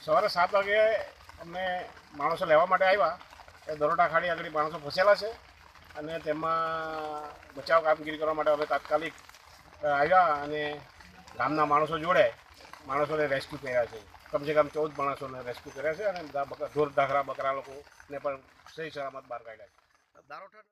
સવારે 7 વાગે અમને માણસો લેવા માટે આવ્યા. એ દરોડા ખાડી આગળ માણસો ફસેલા છે અને તેમાં બચાવ કામગીરી કરવા માટે અમે તાત્કાલિક આવ્યા અને ગામના માણસો જોડે માણસોને રેસ્ક્યુ કર્યા છે. કમસે કમ 14 માણસોને રેસ્ક્યુ કર્યા છે અને બધા ઢોર ઢાખરા બકરા લોકોને પણ સહી સલામત બહાર કાઢ્યા છે.